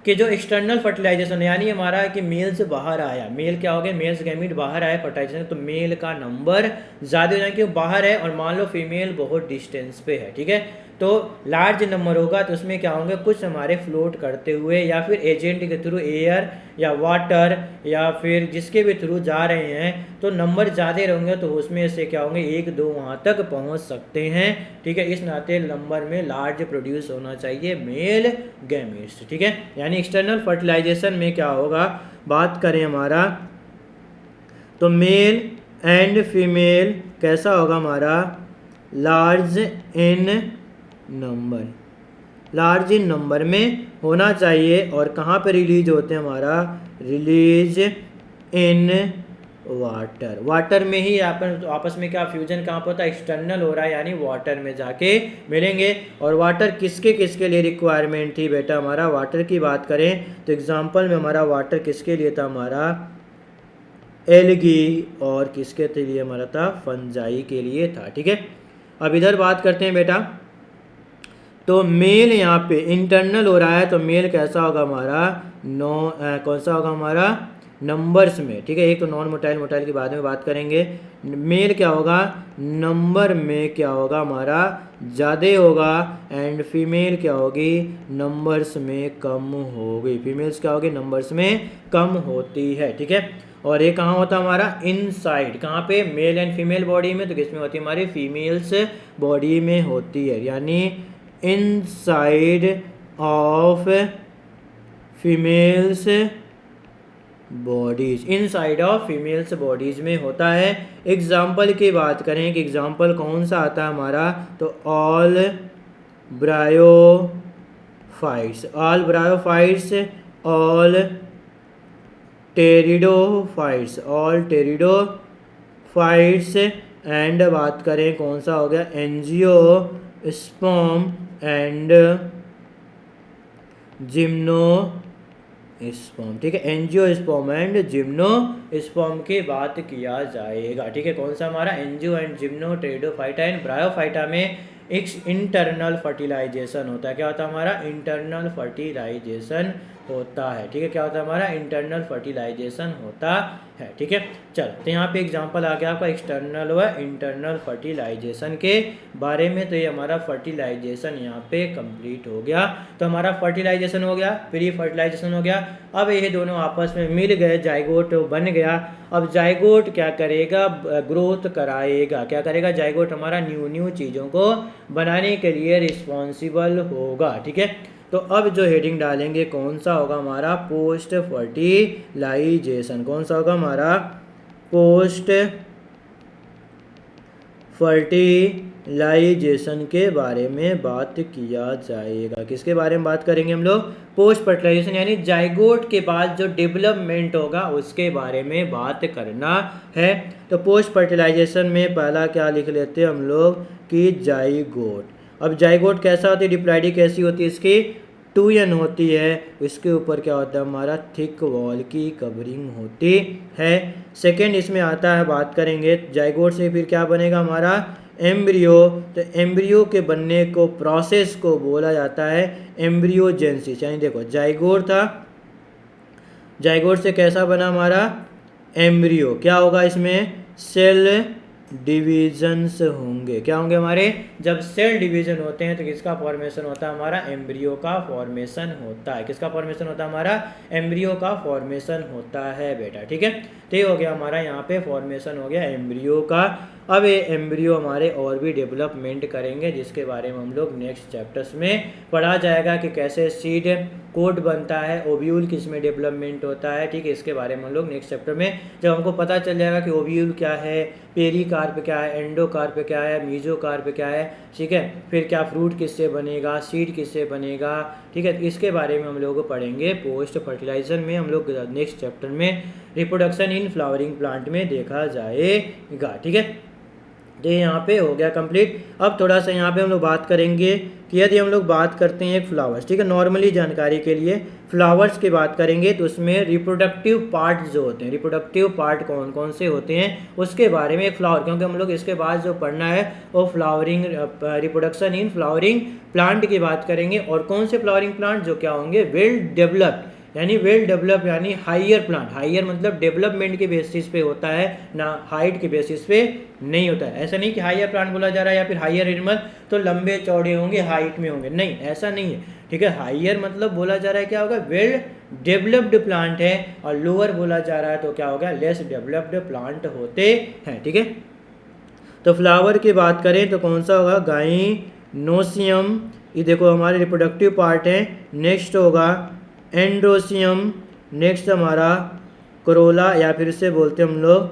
कि जो एक्सटर्नल फर्टिलाइजेशन यानी हमारा कि मेल से बाहर आया, मेल क्या हो गया, मेल्स गैमीट बाहर आया फर्टिलाइजेशन, तो मेल का नंबर ज़्यादा हो जाए कि वो बाहर है और मान लो फीमेल बहुत डिस्टेंस पे है। ठीक है, तो लार्ज नंबर होगा तो उसमें क्या होंगे, कुछ हमारे फ्लोट करते हुए या फिर एजेंट के थ्रू, एयर या वाटर या फिर जिसके भी थ्रू जा रहे हैं, तो नंबर ज़्यादा रहेंगे तो उसमें से क्या होंगे, एक दो वहाँ तक पहुँच सकते हैं। ठीक है, इस नाते नंबर में लार्ज प्रोड्यूस होना चाहिए मेल गैमीट्स। ठीक है, यानी एक्सटर्नल फर्टिलाइजेशन में क्या होगा, बात करें हमारा तो मेल एंड फीमेल कैसा होगा हमारा, large in number, large in number में होना चाहिए। और कहाँ पे रिलीज होते हैं हमारा, रिलीज इन वाटर, वाटर में ही आपस में क्या फ्यूजन कहाँ पर होता है, एक्सटर्नल हो रहा है, यानी वाटर में जाके मिलेंगे। और वाटर किसके किसके लिए रिक्वायरमेंट थी बेटा, हमारा वाटर की बात करें तो एग्जांपल में हमारा वाटर किसके लिए था, हमारा एल्गी, और किसके लिए हमारा था, फंजाई के लिए था। ठीक है, अब इधर बात करते हैं बेटा, तो मेल यहाँ पे इंटरनल हो रहा है, तो मेल कैसा होगा हमारा कौन सा होगा हमारा नंबर्स में, ठीक है। एक तो नॉन मोटाइल मोटाइल की बाद में बात करेंगे। मेल क्या होगा नंबर में क्या होगा हमारा ज़्यादा होगा, एंड फीमेल क्या होगी नंबर्स में कम होगी। फीमेल्स क्या होगी नंबर्स में कम होती है, ठीक है। और ये कहाँ होता है हमारा इनसाइड, कहाँ पे मेल एंड फीमेल बॉडी में, तो किसमें होती है हमारी फीमेल्स बॉडी में होती है, यानी inside of females bodies, inside of females bodies में होता है। एग्जाम्पल की बात करें कि एग्जाम्पल कौन सा आता है हमारा, तो all bryophytes, all bryophytes, all pteridophytes, all pteridophytes, and बात करें कौन सा हो गया एंजियोस्पर्म एंड जिम्नोस्पर्म, ठीक है। एंजियोस्पर्म एंड जिम्नोस्पर्म की बात किया जाएगा, ठीक है। कौन सा हमारा angio and gymno pteridophyta and bryophyta में एक इंटरनल फर्टिलाइजेशन होता है। क्या होता है हमारा इंटरनल फर्टिलाइजेशन होता है, ठीक है। क्या होता है हमारा इंटरनल फर्टिलाइजेशन होता है, ठीक है। चलो तो यहाँ पे एग्जांपल आ गया आपका एक्सटर्नल व इंटरनल फर्टिलाइजेशन के बारे में। तो ये हमारा फर्टिलाइजेशन यहाँ पे कंप्लीट हो गया। तो हमारा फर्टिलाइजेशन हो गया, प्री फर्टिलाइजेशन हो गया। अब ये दोनों आपस में मिल गए, जाइगोट बन गया। अब जाइगोट क्या करेगा ग्रोथ कराएगा, क्या करेगा जाइगोट हमारा न्यू न्यू चीज़ों को बनाने के लिए रिस्पॉन्सिबल होगा, ठीक है। तो अब जो हेडिंग डालेंगे कौन सा होगा हमारा पोस्ट फर्टिलाइजेशन, कौन सा होगा हमारा पोस्ट फर्टिलाइजेशन के बारे में बात किया जाएगा। किसके बारे में बात करेंगे हम लोग पोस्ट फर्टिलाइजेशन, यानी जाइगोट के बाद जो डेवलपमेंट होगा उसके बारे में बात करना है। तो पोस्ट फर्टिलाइजेशन में पहला क्या लिख लेते हैं हम लोग कि जाइगोट। अब जाइगोट कैसा होती है डिप्लॉइडी कैसी होती है इसकी 2n होती है, इसके ऊपर क्या होता है हमारा थिक वॉल की कवरिंग होती है। सेकेंड इसमें आता है बात करेंगे जाइगोट से फिर क्या बनेगा हमारा एम्ब्रियो। तो एम्ब्रियो के बनने को प्रोसेस को बोला जाता है एम्ब्रियोजेनेसिस, यानी देखो जाइगोट था, जाइगोट से कैसा बना हमारा एम्ब्रियो, क्या होगा इसमें सेल डिविजन्स होंगे, क्या होंगे हमारे जब सेल डिवीजन होते हैं तो किसका फॉर्मेशन होता है हमारा एम्ब्रियो का फॉर्मेशन होता है। किसका फॉर्मेशन होता है हमारा एम्ब्रियो का फॉर्मेशन होता है बेटा, ठीक है। तो ये हो गया हमारा यहाँ पे फॉर्मेशन हो गया एम्ब्रियो का। अब ये एम्ब्रियो हमारे और भी डेवलपमेंट करेंगे जिसके बारे में हम लोग नेक्स्ट चैप्टर्स में पढ़ा जाएगा कि कैसे सीड कोड बनता है, ओव्यूल किस में डेवलपमेंट होता है, ठीक है। इसके बारे में हम लोग नेक्स्ट चैप्टर में जब हमको पता चल जाएगा कि ओव्यूल क्या है, पेरिकार्प क्या है, एंडोकार्प क्या है, मीजोकार्प क्या है, ठीक है। फिर क्या फ्रूट किससे बनेगा, सीड किससे बनेगा, ठीक है। इसके बारे में हम लोग पढ़ेंगे पोस्ट फर्टिलाइजेशन में, हम लोग नेक्स्ट चैप्टर में रिप्रोडक्शन इन फ्लावरिंग प्लांट में देखा जाएगा, ठीक है। तो यहाँ पे हो गया कंप्लीट। अब थोड़ा सा यहाँ पे हम लोग बात करेंगे कि यदि हम लोग बात करते हैं एक फ्लावर्स, ठीक है, नॉर्मली जानकारी के लिए फ्लावर्स की बात करेंगे तो उसमें रिप्रोडक्टिव पार्ट जो होते हैं, रिप्रोडक्टिव पार्ट कौन कौन से होते हैं उसके बारे में एक फ्लावर, क्योंकि हम लोग इसके बाद जो पढ़ना है वो flowering reproduction in flowering plant की बात करेंगे। और कौन से फ्लावरिंग प्लांट जो क्या होंगे वेल डेवलप्ड, यानी वेल डेवलप यानी हाइयर प्लांट, हाइयर मतलब डेवलपमेंट के बेसिस पे होता है ना हाइट के बेसिस पे नहीं होता है। ऐसा नहीं कि हाइयर प्लांट बोला जा रहा है या फिर हाइयर एनिमल तो लंबे चौड़े होंगे हाइट में होंगे, नहीं ऐसा नहीं है, ठीक है। हाइयर मतलब बोला जा रहा है क्या होगा वेल डेवलप्ड प्लांट है, और लोअर बोला जा रहा है तो क्या होगा लेस डेवलप्ड प्लांट होते हैं, ठीक है। तो फ्लावर की बात करें तो कौन सा होगा गाइनोसियम, ये देखो हमारे रिप्रोडक्टिव पार्ट है। नेक्स्ट होगा एंड्रोसियम, नेक्स्ट हमारा कोरोला या फिर इसे बोलते हैं हम लोग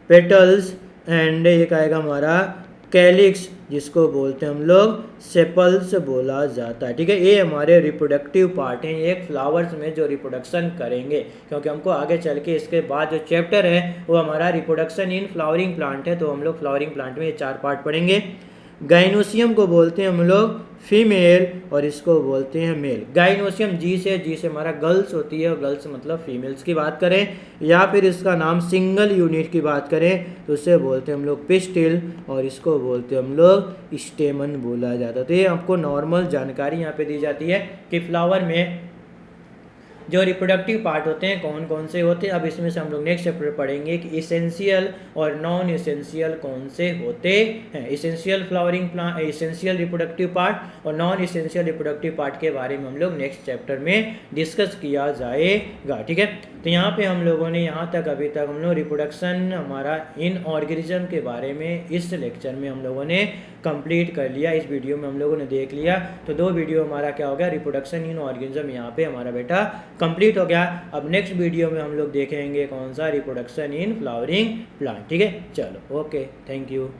पेटल्स, एंड एक आएगा हमारा कैलिक्स जिसको बोलते हैं हम लोग सेपल्स बोला जाता है, ठीक है। ये हमारे रिप्रोडक्टिव पार्ट हैं, एक फ्लावर्स में जो रिप्रोडक्शन करेंगे, क्योंकि हमको आगे चल के इसके बाद जो चैप्टर है वो हमारा रिप्रोडक्शन इन फ्लावरिंग प्लांट है। तो हम लोग फ्लावरिंग प्लांट में ये 4 पार्ट पढ़ेंगे। गाइनोसियम को बोलते हैं हम लोग फीमेल और इसको बोलते हैं मेल। गाइनोसियम जी से हमारा गर्ल्स होती है और गर्ल्स मतलब फीमेल्स की बात करें, या फिर इसका नाम सिंगल यूनिट की बात करें तो उसे बोलते हैं हम लोग पिस्टिल और इसको बोलते हैं हम लोग स्टेमन बोला जाता है। तो ये आपको नॉर्मल जानकारी यहाँ पे दी जाती है कि फ्लावर में जो रिप्रोडक्टिव पार्ट होते हैं कौन कौन से होते हैं। अब इसमें से हम लोग नेक्स्ट चैप्टर पढ़ेंगे कि इसेंशियल और नॉन इसेंशियल कौन से होते हैं। Essential flowering plant, essential reproductive part और नॉन इसेंशियल रिप्रोडक्टिव पार्ट के बारे में हम लोग नेक्स्ट चैप्टर में डिस्कस किया जाएगा, ठीक है। तो यहाँ पे हम लोगों ने यहाँ तक अभी तक हम लोग रिप्रोडक्शन हमारा इन ऑर्गेनिज्म के बारे में इस लेक्चर में हम लोगों ने कंप्लीट कर लिया। इस वीडियो में हम लोगों ने देख लिया। तो 2 वीडियो हमारा क्या हो गया, रिप्रोडक्शन इन ऑर्गेनिज्म यहाँ पे हमारा बेटा कंप्लीट हो गया। अब नेक्स्ट वीडियो में हम लोग देखेंगे कौन सा, रिप्रोडक्शन इन फ्लावरिंग प्लांट, ठीक है। चलो ओके, थैंक यू।